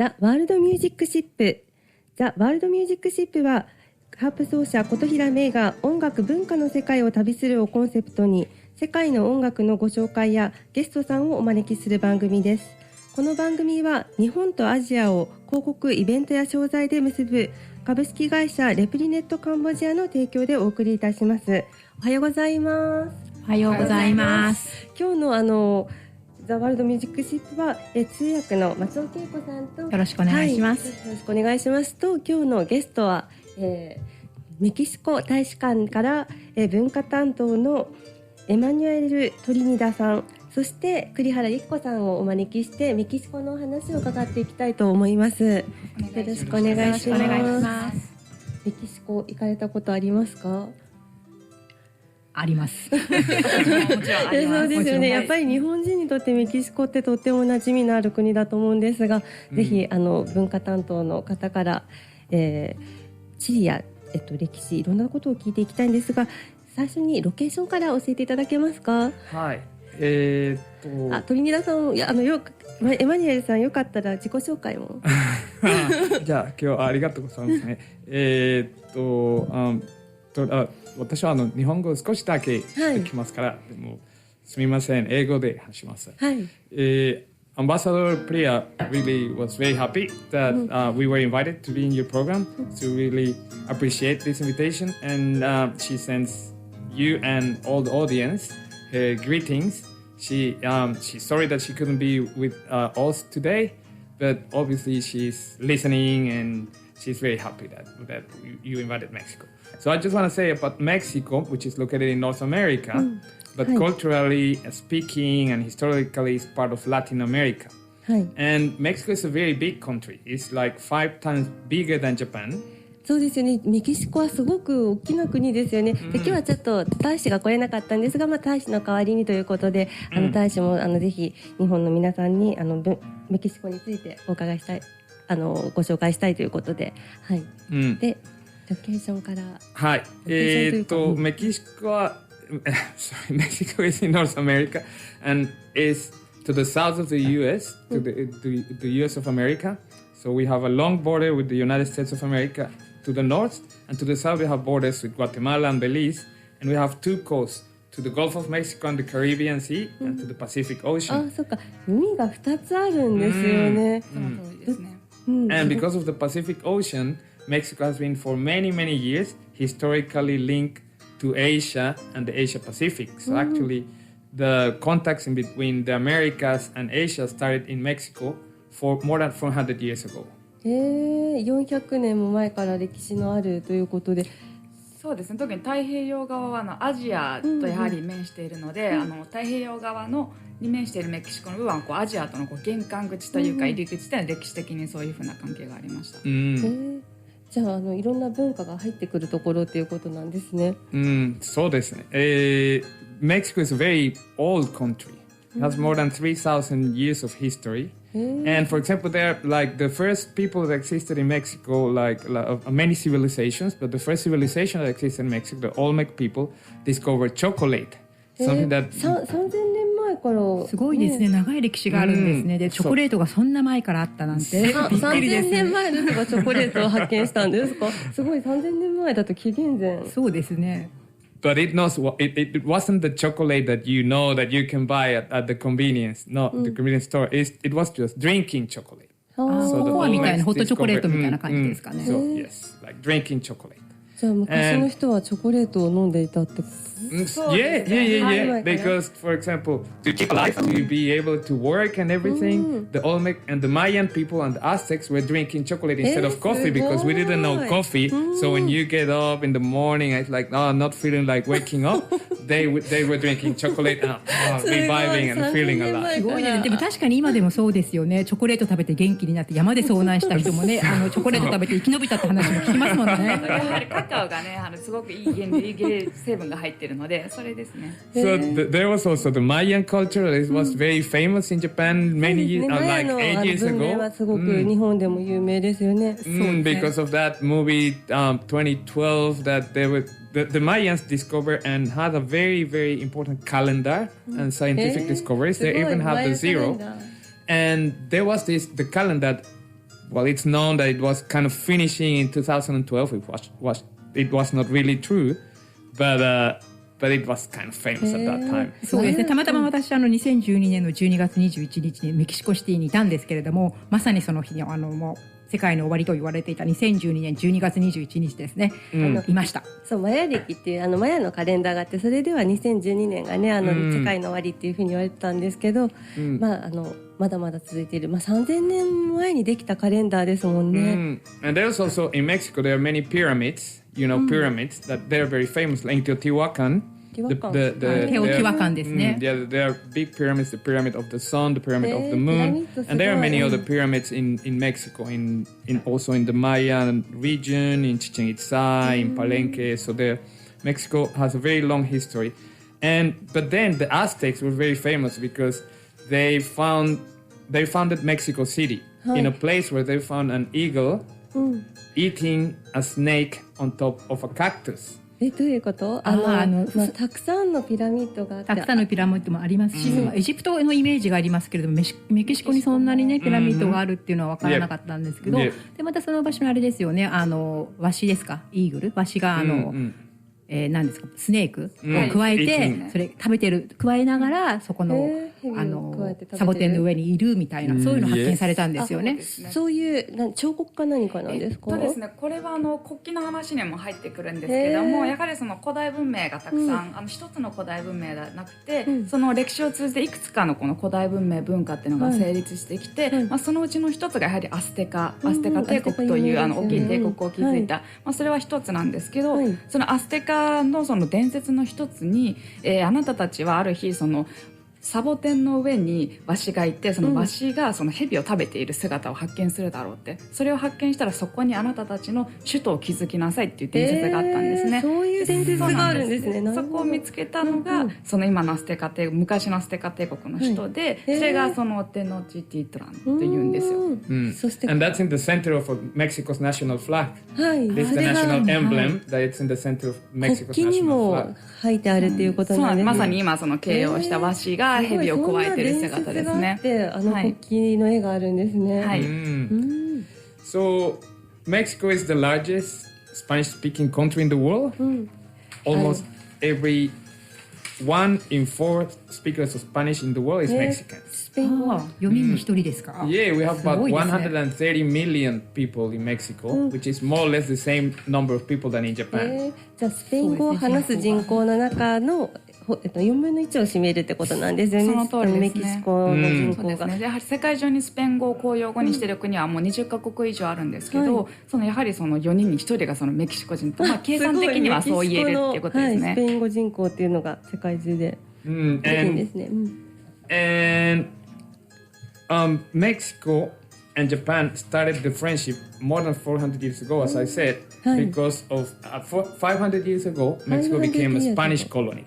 TheWorldMusicShip。TheWorldMusicShip はハープ奏者琴平メイが音楽文化の世界を旅するをコンセプトに世界の音楽のご紹介やゲストさんをお招きする番組です。この番組は日本とアジアを広告イベントや商材で結ぶ株式会社レプリネットカンボジアの提供でお送りいたします。おはようございます。おはようございます。今日のTheWorldMusicShip は通訳の松尾圭子さんとよろしくお願いします。よろしくお願いしますと、今日のゲストは、メキシコ大使館から、文化担当のエマニュエル・トリニダさん、そして栗原由紀子さんをお招きしてメキシコのお話を伺っていきたいと思います。よろしくお願いします。メキシコ行かれたことありますか？あります。もちろんあります。そうですよね。やっぱり日本人にとってメキシコってとっても馴染みのある国だと思うんですが、ぜひ文化担当の方から、地理や、歴史いろんなことを聞いていきたいんですが、最初にロケーションから教えていただけますか？はい。トリニダさん、エマニュエルさん、よかったら自己紹介も。じゃあ今日はありがとうございますね。私は日本語少しだけできますから、でもすみません、英語で話します。はい。Ambassador Priya really was very happy that we were invited to be in your program. So really appreciate this invitation, and she sends you and all the audience her greetings. She's sorry that she couldn't be with us today, but obviously she's listening and she's very happy that you invited Mexico. So I just want to say about Mexico, which is located in North America, but culturally speaking and historically is part of Latin America. And Mexico is a very big country. It's like 5 times bigger than Japan. そうですよね。メキシコはすごく大きな国ですよね。で、今日はちょっと大使が来れなかったんですが、大使の代わりにということで、大使もぜひ日本の皆さんにメキシコについてお伺いしたい、ご紹介したいということで、はい。で、ロケーションから。はい。メキシコはsorry, Mexico is in North America and is to the south of the U.S., to the U.S. of America. So we have a long border with the United States of America to the north, and to the south we have borders with Guatemala and Belize, and we have 2 coasts, to the Gulf of Mexico and the Caribbean Sea, and to the Pacific Ocean. あ、そっか。海が2つあるんですよね。その通りですね。And because of the Pacific Ocean, Mexico has been for many, many years historically linked to Asia and the Asia Pacific. So actually, the contacts in between the Americas and Asia started in Mexico for more than 400 years ago. 400年も前から歴史のあるということで。そうですね。特に太平洋側はアジアとやはり面しているので、太平洋側に面しているメキシコの部分はアジアとの玄関口というか入り口で歴史的にそういうふうな関係がありました。じゃあ、いろんな文化が入ってくるところということなんですね。そうですね。Mexico is a very old country. It has more than 3,000 years of history. And for example, they're like the first people that existed in Mexico, like many civilizations, but the first civilization that existed in Mexico, the Olmec people, discovered chocolate. Something that 3000年前からすごいですね。長い歴史があるんですね。で、チョコレートがそんな前からあったなんて。びっくりです3000年前の人がチョコレートを発見したんですか？すごい、3000年前だと紀元前。そうですね。But it wasn't the chocolate that you know that you can buy at the convenience, the convenience store. It was just drinking chocolate. ココアみたいなホットチョコレートみたいな感じですかね。So yes, like drinking chocolate. じゃあ昔の人はチョコレートを飲んでいたってこと？ Yeah. Because, for example, to keep alive, to be able to work and everything, the Olmec and the Mayan people and the Aztecs were drinking chocolate instead of coffee because we didn't know coffee. So when you get up in the morning, it's like, not feeling like waking up. They were drinking chocolate and reviving and feeling alive. すごいね。でも確かに今でもそうですよね。チョコレート食べて元気になって山で遭難した人もね、チョコレート食べて生き延びたって話も聞きますもんね。やはりカカオがね、すごくいい成分が入ってるので、それですね。So there was also the Mayan culture. It was very famous in Japan many years, like 8 years ago. 文明はすごく日本でも有名ですよね。Because of that movie 2012 that the Mayans discovered and had a very, very important calendar and scientific discoveries. They even had the zero. And there was the calendar well, it's known that it was kind of finishing in 2012. It was not really true, but it was kind of famous at that time. そうですね。たまたま私2012年の12月21日にメキシコシティにいたんですけれども、まさにその日にもう世界の終わりと言われていた2012年12月21日ですね。いました。そうマヤ暦っていうマヤのカレンダーがあって、それでは2012年がね世界の終わりっていうふうに言われてたんですけど、まだまだ続いている、3000年前にできたカレンダーですもんね。And there's also in Mexico there are many pyramids, pyramids that they're very famous, like Teotihuacan. Teotihuacan ですね。There are big pyramids, the pyramid of the sun, the pyramid of the moon, and there are many other pyramids in Mexico, also in the Mayan region, in Chichen Itza, in Palenque. So Mexico has a very long history. But then the Aztecs were very famous because they founded Mexico City in a place where they found an eagle eating a snake on top of a cactus. どういうこと？たくさんのピラミッドがあって、たくさんのピラミッドもありますし、エジプトのイメージがありますけれども、メキシコにそんなにねピラミッドがあるっていうのは分からなかったんですけど、でまたその場所のあれですよね、ワシですか、イーグル、ワシが何ですか、スネークを加えて、それ食べてる加えながらそこのサボテンの上にいるみたいな、そういうの発見されたんですよね。そういう彫刻か何かなんですか？ですね、これは国旗の話にも入ってくるんですけども、やはりその古代文明がたくさん、一つの古代文明ではなくて、その歴史を通じていくつかのこの古代文明文化っていうのが成立してきて、そのうちの一つがやはりアステカ帝国という大きい帝国を築いた、それは一つなんですけど、そのアステカのその伝説の一つに、あなたたちはある日そのサボテンの上にワシがいて、そのワシがその蛇を食べている姿を発見するだろうって、それを発見したらそこにあなたたちの首都を築きなさいっていう伝説があったんですね。そういう伝説があるんですね。そこを見つけたのが、その今の昔のアステカ帝国の首都で、それがそのテノチティトランっていうんですよ。そして And that's in the center of Mexico's national flag. It's the national emblem that it's in the center of Mexico's national flag. 国旗にも書いてあるっていうことなんですね。まさに今その形容したワシが蛇をくわえてる姿ですね。国旗の絵があるんですね。はい。So Mexico is the largest Spanish-speaking country in the world. Almost every 1 in 4 speakers of Spanish in the world is Mexican. 4人に1人ですか？ Yeah, we have about 130 million people in Mexico, which is more or less the same number of people than in Japan. じゃあスペイン語を話す人口の中の4分の1を占めるってことなんですよね。その通りですね。メキシコの人口が。そうですね。やはり世界中にスペイン語を公用語にしている国はもう20カ国以上あるんですけど、やはりその4人に1人がそのメキシコ人と、計算的にはそう言えるっていうことですね。スペイン語人口っていうのが世界中でできるんですね。And Mexico and Japan started the friendship more than 400 years ago, as I said, because of 500 years ago, Mexico became a Spanish colony.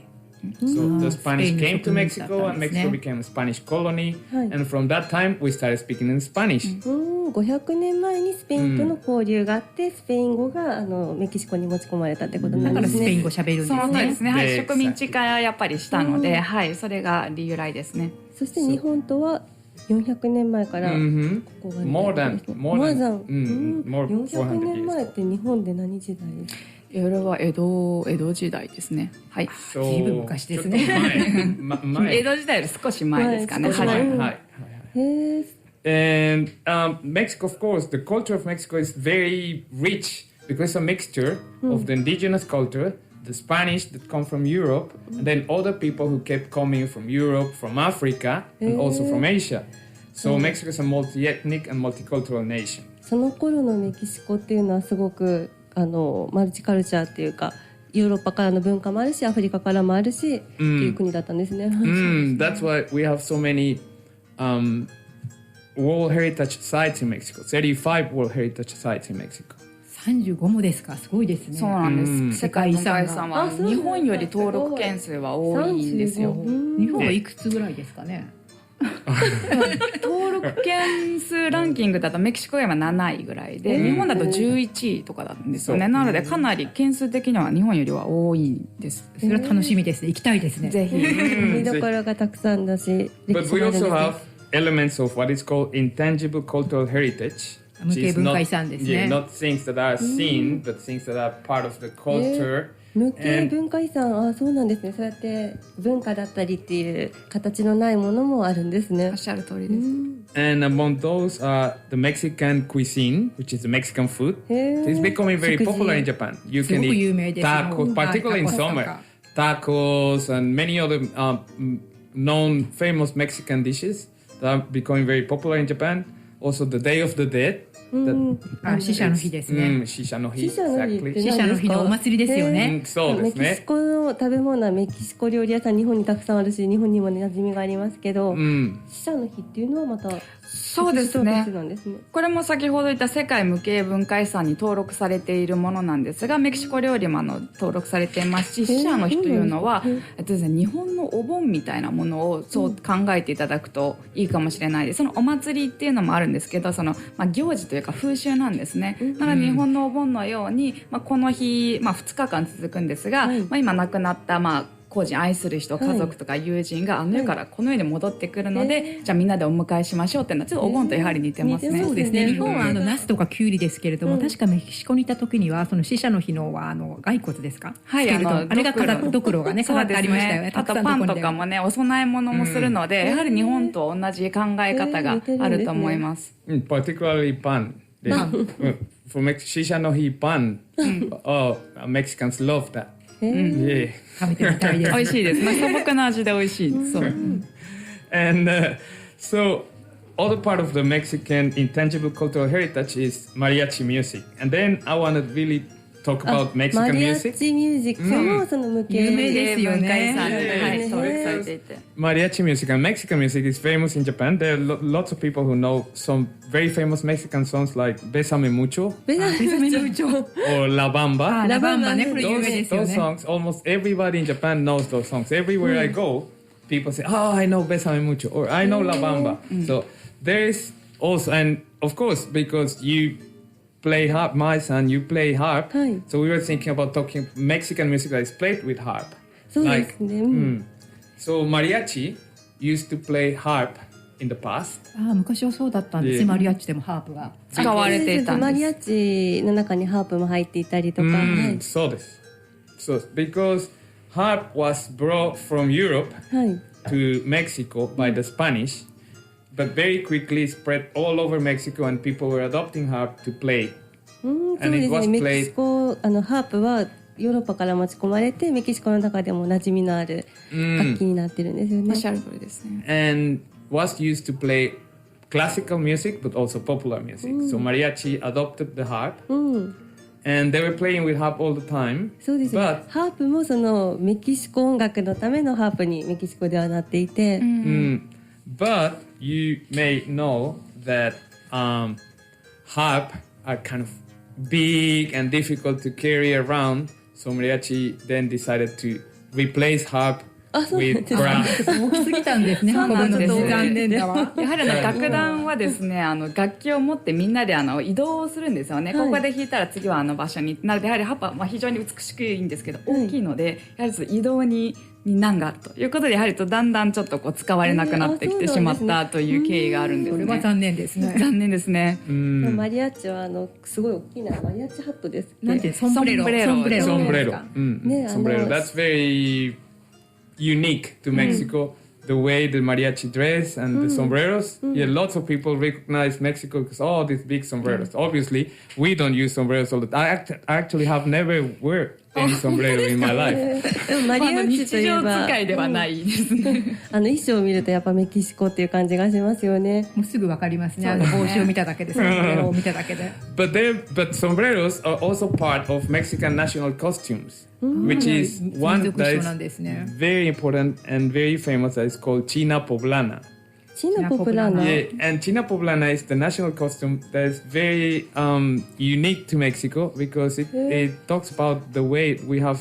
So the Spanish came to Mexico and Mexico became a Spanish colony, and from that time we started speaking in Spanish. 500年前にスペインとの交流があって、スペイン語がメキシコに持ち込まれたってことなんですね。だからスペイン語喋るんですね。その通りですね。はい、植民地化やっぱりしたので、はい、それが由来ですね。そして日本とは400年前からここがmore than 400年前って日本で何時代ですか？それは江戸時代ですね。はい。随分昔ですね。江戸時代より少し前ですかね。はい。And Mexico, of course, the culture of Mexico is very rich because it's a mixture of the indigenous culture, the Spanish that come from Europe, and then other people who kept coming from Europe, from Africa, and also from Asia. So Mexico is a multi-ethnic and multicultural nation. その頃のメキシコっていうのはすごくマルチカルチャーっていうか、ヨーロッパからの文化もあるし、アフリカからもあるし、っていう国だったんですね。That's why we have so many World Heritage Sites in Mexico. 35 World Heritage Sites in Mexico. 35もですか？すごいですね。そうなんです。世界遺産は日本より登録件数は多いんですよ。日本はいくつぐらいですかね？登録件数ランキングだとメキシコが今7位ぐらいで、日本だと11位とかなんですよね。なのでかなり件数的には日本よりは多いんです。それは楽しみですね。行きたいですね。ぜひ。見どころがたくさんだし、But we also have elements of what is called intangible cultural heritage. 無形文化遺産ですね。 not things that are seen, but things that are part of the culture. 無形文化遺産、そうなんですね。そうやって文化だったりっていう形のないものもあるんですね。おっしゃる通りです。And among those are the Mexican cuisine, which is the Mexican food. It's becoming very popular in Japan. You can eat tacos, particularly in summer. Tacos and many other known famous Mexican dishes that are becoming very popular in Japan. Also the Day of the Dead. 死者の日ですね。死者の日。死者の日って何ですか？死者の日のお祭りですよね。そうですね。メキシコの食べ物はメキシコ料理屋さん日本にたくさんあるし、日本にも馴染みがありますけど、死者の日っていうのはまたそうですね。なんですね。これも先ほど言った世界無形文化遺産に登録されているものなんですが、メキシコ料理も登録されていますし、死者の日というのは、日本のお盆みたいなものをそう考えていただくといいかもしれないです。そのお祭りっていうのもあるんですけど、行事というか風習なんですね。なので日本のお盆のように、この日、2日間続くんですが、今亡くなった個人愛する人、家族とか友人が世からこの世に戻ってくるので、じゃあみんなでお迎えしましょうっていうのはちょっとお盆とやはり似てますね。そうですね。日本はナスとかキュウリですけれども、確かメキシコにいた時にはその死者の日のは骸骨ですか？はい、あれがドクロがね飾ってありましたよね。あとパンとかもねお供え物もするので、やはり日本と同じ考え方があると思います。Particularly pan. For 死者の日パン。Mexicans love that. 食べてみたいです。美味しいです。素朴な味で美味しい。そう。And so other part of the Mexican intangible cultural heritage is mariachi music. And then I want to really talk about Mexican music. マリアッチミュージックもその無形有名ですよね。登録されていて。Mariachi music and Mexican music is famous in Japan. There are lots of people who know some very famous Mexican songs like Bésame Mucho or La Bamba. ラバンバね、これ有名ですよ Those ね。 songs, almost everybody in Japan knows those songs. Everywhere I go, people say, "Oh, I know Bésame Mucho" or "I know La Bamba." So there is also, and of course, because you play harp, my son, you play harp. So we were thinking about talking Mexican music that is played with harp. そうですね。So mariachi used to play harp in the past. 昔はそうだったんです。マリアッチでもハープが使われていたんです。マリアッチの中にハープも入っていたりとか。そうです。So because harp was brought from Europe to Mexico by the Spanish, but very quickly spread all over Mexico and people were adopting harp to play. そうですね。メキシコハープはヨーロッパから持ち込まれてメキシコの中でも馴染みのある楽器になってるんですよね。おっしゃる通りですね。And was used to play classical music but also popular music. So mariachi adopted the harp. And they were playing with harp all the time. そうですね。ハープもそのメキシコ音楽のためのハープにメキシコではなっていて。But you may know that harp are kind of big and difficult to carry around. So mariachi then decided to replace harp with brass. 大きすぎたんですね。運ぶのです残念だわ。やはり楽団はですね、楽器を持ってみんなで移動するんですよね。ここで弾いたら次は場所に。なのでやはりハープは非常に美しくいいんですけど、大きいのでやはり移動に難があるということで、やはりだんだんちょっと使われなくなってきてしまったという経緯があるんですね。それは残念ですね。残念ですね。マリアッチはすごい大きなマリアッチハットです。なんてソンブレロ。Sombrero. That's very unique to Mexico. The way the mariachi dress and the sombreros. Yeah, lots of people recognize Mexico because these big sombreros. Obviously, we don't use sombreros all the time. I actually have never worn any sombrero in my life. でもマリアッチといえば日常使いではないですね。衣装を見るとやっぱメキシコっていう感じがしますよね。もうすぐわかりますね。帽子を見ただけで、ソンブレロを見ただけで。But sombreros are also part of Mexican national costumes, which is one that is very important and very famous. That is called China Poblana. China Poblana. Yeah, and China Poblana is the national costume that is very unique to Mexico because it talks about the way we have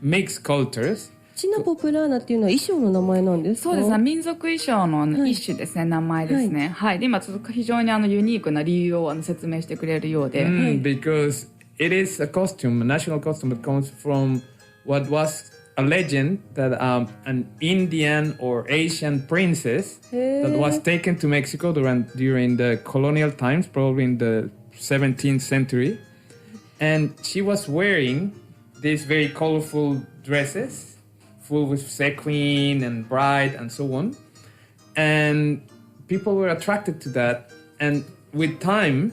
mixed cultures. チナポプラーナっていうのは衣装の名前なんですか？そうですね。民族衣装の一種ですね。名前ですね。はい。で今ちょっと非常にユニークな理由を説明してくれるようで。Because it is a costume, a national costume that comes from what was a legend that an Indian or Asian princess that was taken to Mexico during the colonial times, probably in the 17th century, and she was wearing these very colorful dresses full with sequin and bright and so on, and people were attracted to that, and with time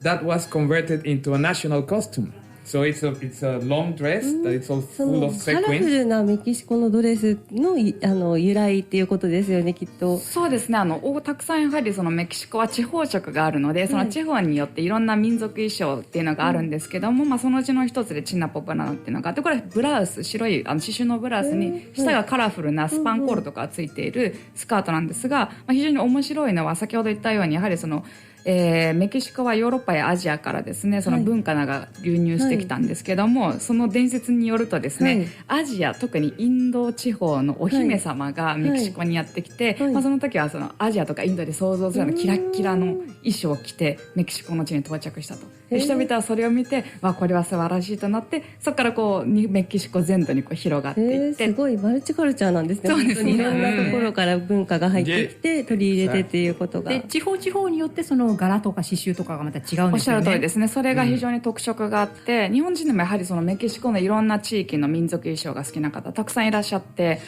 that was converted into a national costume. So it's a long dress that it's all そ full の of カラフ sequins. ルなメキシコのドレスの由来っていうことですよね、きっと。そうですね。たくさんやはりそのメキシコは地方色があるので、その地方によっていろんな民族衣装っていうのがあるんですけども、そのうちの一つでチナポポナノっていうのがあって、これブラウス、白い刺繍のブラウスに下がカラフルなスパンコールとかついているスカートなんですが、非常に面白いのは先ほど言ったようにやはりそのメキシコはヨーロッパやアジアからですね、その文化が流入してきたんですけども、その伝説によるとですね、アジア特にインド地方のお姫様がメキシコにやってきて、その時はそのアジアとかインドで想像するようなキラッキラの衣装を着てメキシコの地に到着したと。で人々はそれを見て、これは素晴らしいとなって、そこからこうメキシコ全土にこう広がっていって、すごいマルチカルチャーなんですね。そうですね。本当にいろんなところから文化が入ってきて取り入れてっていうことが。で地方地方によってその柄とか刺繍とかがまた違うんですよね。おっしゃる通りですね。それが非常に特色があって、日本人でもやはりそのメキシコのいろんな地域の民族衣装が好きな方たくさんいらっしゃって、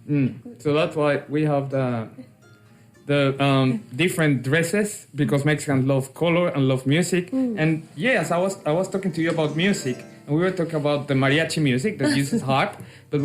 So that's why we have the different dresses, because Mexicans love color and love music. And yes, I was talking to you about music, and we were talking about the mariachi music that uses harp, but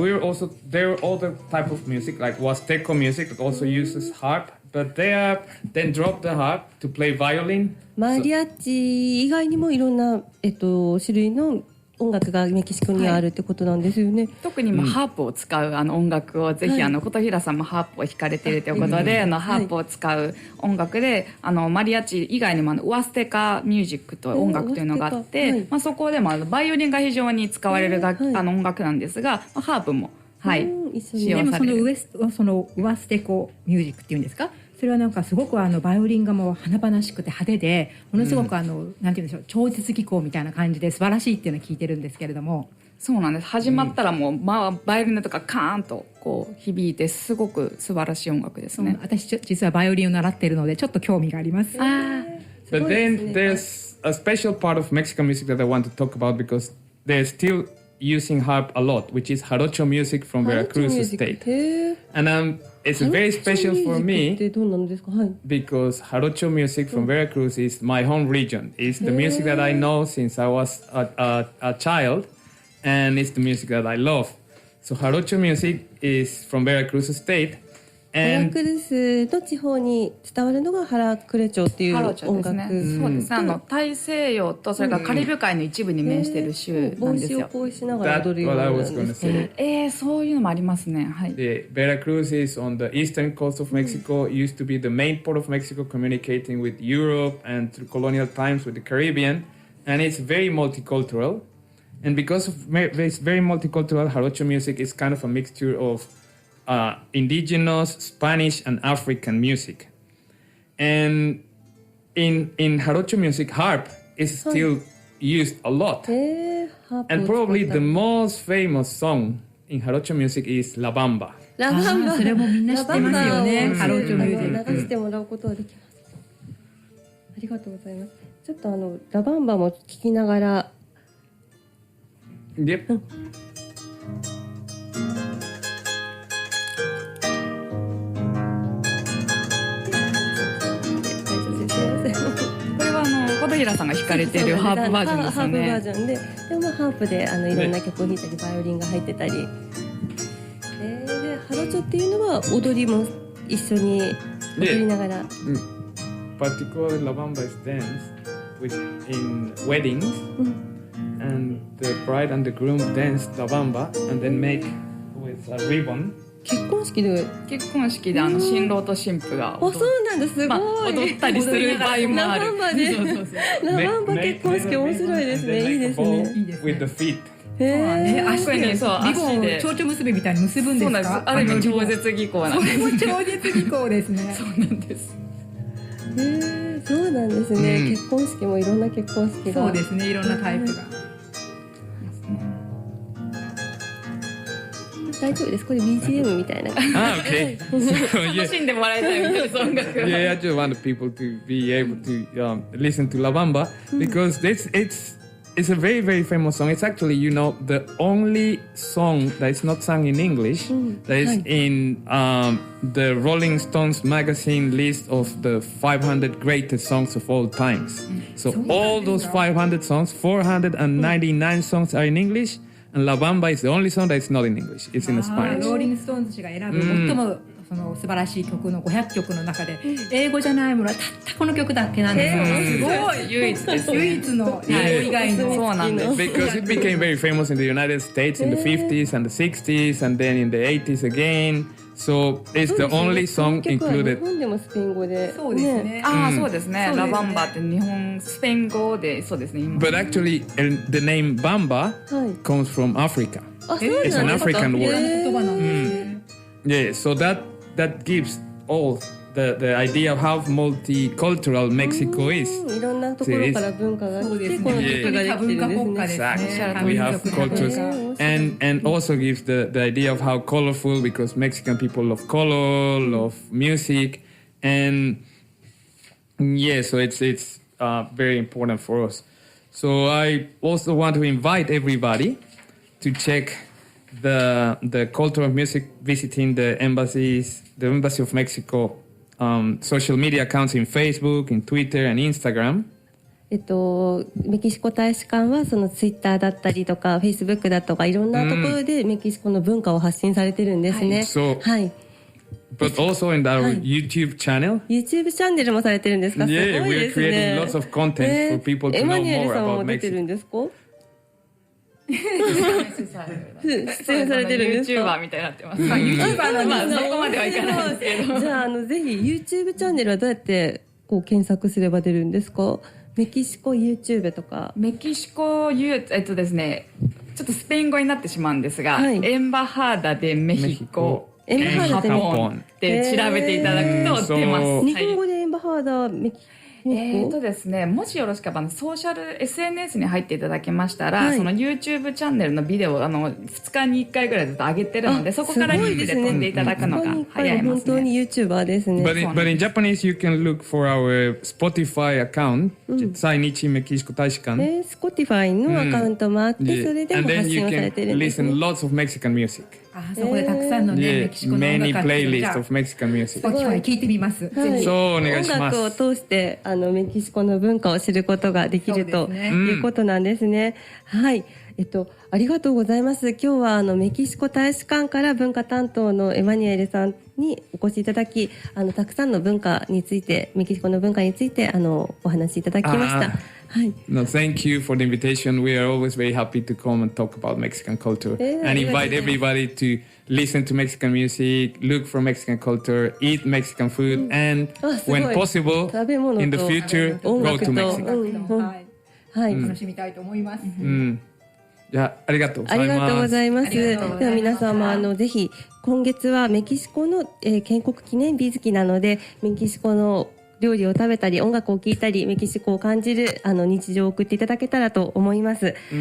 there are other type of music like Huasteco music that also uses harp, but they then drop the harp to play violin. マリアッチ以外にもいろんな、種類の音楽がメキシコにあるってことなんですよね。特にハープを使う音楽をぜひ琴平さんもハープを弾かれているということで、ハープを使う音楽でマリアッチ以外にもウアステカミュージックと音楽というのがあって、そこでもバイオリンが非常に使われる音楽なんですが、ハープも使用される。でもそのウアステコミュージックっていうんですか、それはなんかすごくバイオリンがもう華々しくて派手で、ものすごくなんて言うんでしょう、超絶技巧みたいな感じで素晴らしいっていうのを聞いてるんですけれども。そうなんです。始まったらもう、バイオリンとかカーンとこう響いて、すごく素晴らしい音楽ですね。私実はバイオリンを習っているのでちょっと興味があります。But then there's a special part of Mexican music that I want to talk about, because they're still using harp a lot, which is jarocho music from Veracruz state. And it's very special for me because jarocho music from Veracruz is my home region. It's the music that I know since I was a child, and it's the music that I love. So jarocho music is from Veracruz state. ベラクルスの地方に伝わるのがハラクレチョっていう音楽。そうですね。大西洋とそれからカリブ海の一部に面している州なんですよ。帽子をこうしながら踊るようなんですね。そういうのもありますね。はい。The Veracruz is on the eastern coast of Mexico. Used to be the main port of Mexico, communicating with Europe and through colonial times with the Caribbean, and it's very multicultural. And because of it's very multicultural, jarocho music is kind of a mixture of indigenous, Spanish, and African music. And in jarocho music, harp is still used a lot. And probably the most famous song in jarocho music is La Bamba. ラバンバ、それもみんな知ってますよね。ハローチョミュージック流してもらうことはできます。ありがとうございます。ちょっとラバンバも聞きながら。Yep. 琴平さんが弾かれているハープバージョンですよね。ハープバージョンで、ハープでいろんな曲を弾いたり、バイオリンが入ってたり。で、ハロチョっていうのは踊りも一緒に踊りながら。Particularly La Bamba is danced in weddings, and the bride and the groom dance La Bamba and then make with a ribbon.結婚式で新郎と新婦がそうなんだ、すごい、踊ったりする場合もある。ラバンバでラバンバ結婚式面白いですね。いいですね。With the feet. 足にリボンを蝶々結びみたいに結ぶんですか？そうなんです。ある意味超絶技巧なんです。それも超絶技巧ですね。そうなんです。そうなんですね。結婚式もいろんな結婚式が。そうですね。いろんなタイプが。大丈夫です。これ BGM みたいな。Okay. So, 楽しんでもらいたいみたいな音楽。yeah, I just want people to be able to listen to La Bamba because it's a very, very famous song. It's actually, the only song that is not sung in English that is in the Rolling Stones magazine list of the 500 greatest songs of all times. So all those 500 songs, 499 songs are in English, and La Bamba is the only song that is not in English. It's in Spanish. ローリングストーンズ氏が選ぶ最もその素晴らしい曲の500曲の中で英語じゃないものはたったこの曲だけなんですよ。すごい唯一です。唯一の英語以外の。そうなんです。Because it became very famous in the United States in the 50s and the 60s and then in the 80s again. So it's the only song included. 日本でもスペイン語で。そうですね。ああ、そうですね。ラバンバって日本スペイン語でそうですね。But actually, the name Bamba comes from Africa. It's an African word. 言葉なんですね。Yeah, so that gives all the idea of how multicultural Mexico is. いろんなところから文化が来て、この曲ができてるんですね。Exactly. We have cultures and also gives the idea of how colorful because Mexican people love color, love music, and yeah, so it's very important for us. So I also want to invite everybody to check the culture of music visiting the Embassy of Mexico social media accounts in Facebook, in Twitter and Instagram. メキシコ大使館はそのツイッターだったりとかフェイスブックだとかいろんなところでメキシコの文化を発信されてるんですね。はい。But also in our YouTube channel. YouTube チャンネルもされてるんですか？すごいですね。Yeah, we're creating lots of content for people to know more about Mexico. エマニュエルさんも出てるんですか？出演されてるんですか？ YouTuber みたいになってます。YouTuber なんでそこまではいかないんですけど。じゃあぜひ YouTube チャンネルはどうやってこう検索すれば出るんですか？メキシコ YouTube とか。メキシコですね、ちょっとスペイン語になってしまうんですが、エンバハーダでメヒコ、エンバハーダでメヒコって調べていただくと出ます。日本語でエンバハーダメキですね、もしよろしければソーシャル SNS に入っていただけましたら、その YouTube チャンネルのビデオを2日に1回ぐらいずっと上げてるので、そこからリンクで飛んでいただくのが早いますね。本当に YouTuber ですね。But in Japanese you can look for our Spotify account 在日メキシコ大使館。Spotify のアカウントもあって、それでも発信をされてるんですね。And then you can listen lots of Mexican music. そこでたくさんのね、メキシコの音楽 Many playlists of Mexican music. Spotify 聞いてみます。そうお願いします。音楽を通してメキシコの文化を知ることができるということなんですね。はい。ありがとうございます。今日はメキシコ大使館から文化担当のエマニュエルさんにお越しいただき、たくさんの文化について、メキシコの文化についてお話しいただきました。はい。No, thank you for the invitation. We are always very happy to come and talk about Mexican culture and invite everybody to listen to Mexican music, look for Mexican culture, eat Mexican food, and when possible, in the future, go to Mexico. はい。楽しみたいと思います。じゃあ、ありがとうございます。ありがとうございます。では皆様ぜひ今月はメキシコの、建国記念日月なので、メキシコの料理を食べたり音楽を聴いたりメキシコを感じる日常を送っていただけたらと思います。